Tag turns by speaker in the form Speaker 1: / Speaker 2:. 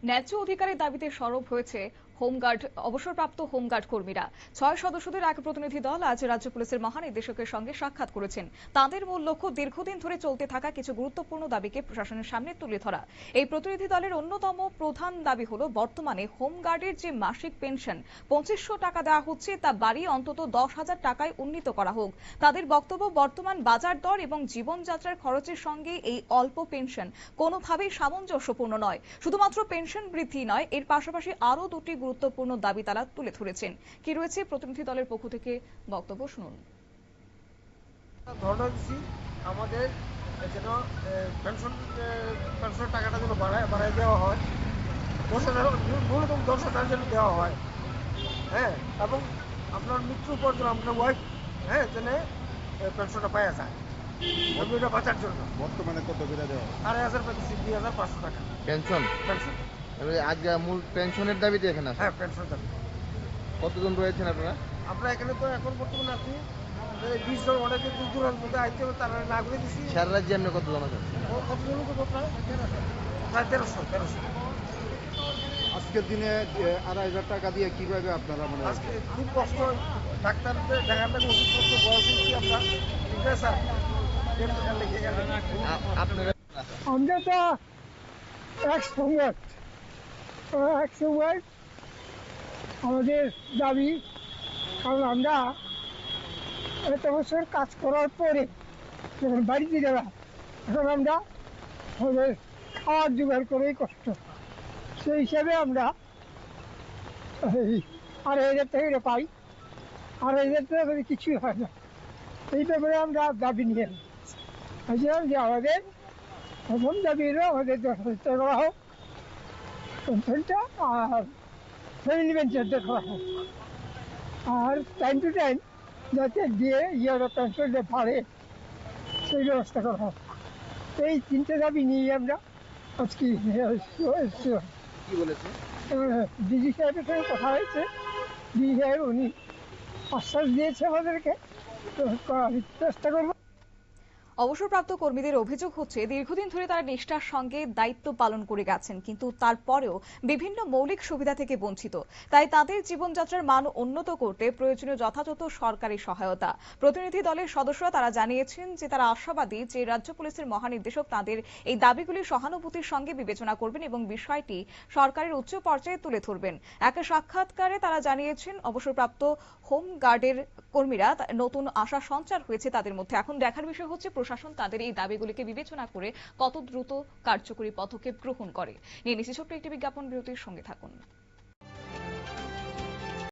Speaker 1: ন্যায্য অধিকারের দাবিতে সরব হয়েছে হোমগার্ড অবসরপ্রাপ্ত হোমগার্ড কর্মীরা। 6 সদস্যদের এক প্রতিনিধি দল আজ রাজ্য পুলিশের মহানির্দেশকের সঙ্গে সাক্ষাৎ করেছেন। তাদের মূল লক্ষ্য দীর্ঘদিন ধরে চলতে থাকা কিছু গুরুত্বপূর্ণ দাবিকে প্রশাসনের সামনে তুলে ধরা। এই প্রতিনিধি দলের অন্যতম প্রধান দাবি হলো বর্তমানে হোমগার্ডের যে মাসিক পেনশন 2500 টাকা দেওয়া হচ্ছে তা বাড়িয়ে অন্তত 10,000 টাকায় উন্নীত করা হোক। তাদের বক্তব্য, বর্তমান বাজার দর এবং জীবনযাত্রার খরচের সঙ্গে এই অল্প পেনশন কোনোভাবেই সামঞ্জস্যপূর্ণ নয়। শুধুমাত্র পেনশন বৃদ্ধি নয়, এর পাশাপাশি আরও দুটি গুরুত্বপূর্ণ দাবি তারা তুলে ধরেছেন। কি রয়েছে প্রতিনিধি দলের পক্ষ থেকে বক্তব্য শুনুন।
Speaker 2: আমাদের যেন পেনশন টাকাটা যেন বাড়ায় দেওয়া হয়, 10,000 ন্যূনতম 10,000 যেন দেওয়া হয়। হ্যাঁ, এবং আপনার মৃত্যুর পর যেন আপনার ওয়াইফ যেন পেনশনটা পাওয়া যায়, জমিটা বাঁচার জন্য।
Speaker 3: বর্তমানে কত করে দেওয়া হয়?
Speaker 2: 2,500 পেয়েছি, 2,500 টাকা
Speaker 3: পেনশন। আজকে মূল পেনশনের দাবিতে এখানে আছে।
Speaker 2: হ্যাঁ, পেনশন দাবি।
Speaker 3: কতজন রয়েছেন আপনারা?
Speaker 2: আমরা এখানে তো এখন বর্তমানে আছি 20 জন। অনেকে দূর দূরান্ত মধ্যে আইতে হবে, তারা না করে দিচ্ছি।
Speaker 3: সারা রাজ্যে আপনি কতজন আছেন?
Speaker 2: কতজন প্রায় 1300।
Speaker 3: আজকের দিনে 2,500 টাকা দিয়ে কিভাবে আপনারা মানে
Speaker 2: আজকে খুব কষ্ট। ডাক্তারদের দেখাতে ওষুধপত্র বয়স হচ্ছে আপনার, ঠিক আছে স্যার।
Speaker 3: আপনারা
Speaker 4: আমরা তো একসময় আমাদের দাবি, কারণ আমরা এত বছর কাজ করার পরে যখন বাড়িতে যাওয়া, এখন আমরা আমাদের খাওয়ার জোগাড় করেই কষ্ট। সেই হিসাবে আমরা এই 2,500 টাকা পাই। 2,500 টাকা কিছুই হয় না। এই ব্যাপারে আমরা দাবি নিয়ে বলছিলাম যে আমাদের প্রথম দাবি হলো আমাদের 10,000 টাকা করা হোক পেনশনটা, আর ফ্যামিলি পেনশনটা করা হোক, আর টাইম টু টাইম যাতে দিয়ে পেনশনটা বাড়ে সেই ব্যবস্থা করা হোক। এই 3টে দাবি নিয়ে আমরা আজকে
Speaker 3: কি বলেছে?
Speaker 4: ডিজি সাহেবের সঙ্গে কথা হয়েছে। ডিজি সাহেব উনি আশ্বাস দিয়েছে আমাদেরকে, চেষ্টা করবো।
Speaker 1: অবসরপ্রাপ্ত কর্মীদের অভিযোগ হচ্ছে দীর্ঘদিন ধরে তারা নিষ্ঠার সঙ্গে দায়িত্ব পালন করে গেছেন, কিন্তু তারপরেও বিভিন্ন মৌলিক সুবিধা থেকে বঞ্চিত। তাই তাদের জীবনযাত্রার মান উন্নত করতে প্রয়োজনীয় যথাযথ সরকারি সহায়তা। প্রতিনিধি দলের সদস্যরা তারা জানিয়েছেন যে তারা আশাবাদী যে রাজ্য পুলিশের মহানির্দেশক তাদের এই দাবিগুলি সহানুভূতির সঙ্গে বিবেচনা করবেন এবং বিষয়টি সরকারের উচ্চ পর্যায়ে তুলে ধরবেন। এক সাক্ষাৎকারে তারা জানিয়েছেন অবসরপ্রাপ্ত হোম গার্ডের কর্মীরা নতুন আশা সঞ্চার হয়েছে তাদের মধ্যে। এখন দেখার বিষয় হচ্ছে প্রশাসন তাদের এই দাবিগুলিকে বিবেচনা করে কত দ্রুত কার্যকরী পদক্ষেপ গ্রহণ করে। নিয়ে নিচ্ছি ছোট্ট একটি বিজ্ঞাপন বিরতির সঙ্গে থাকুন।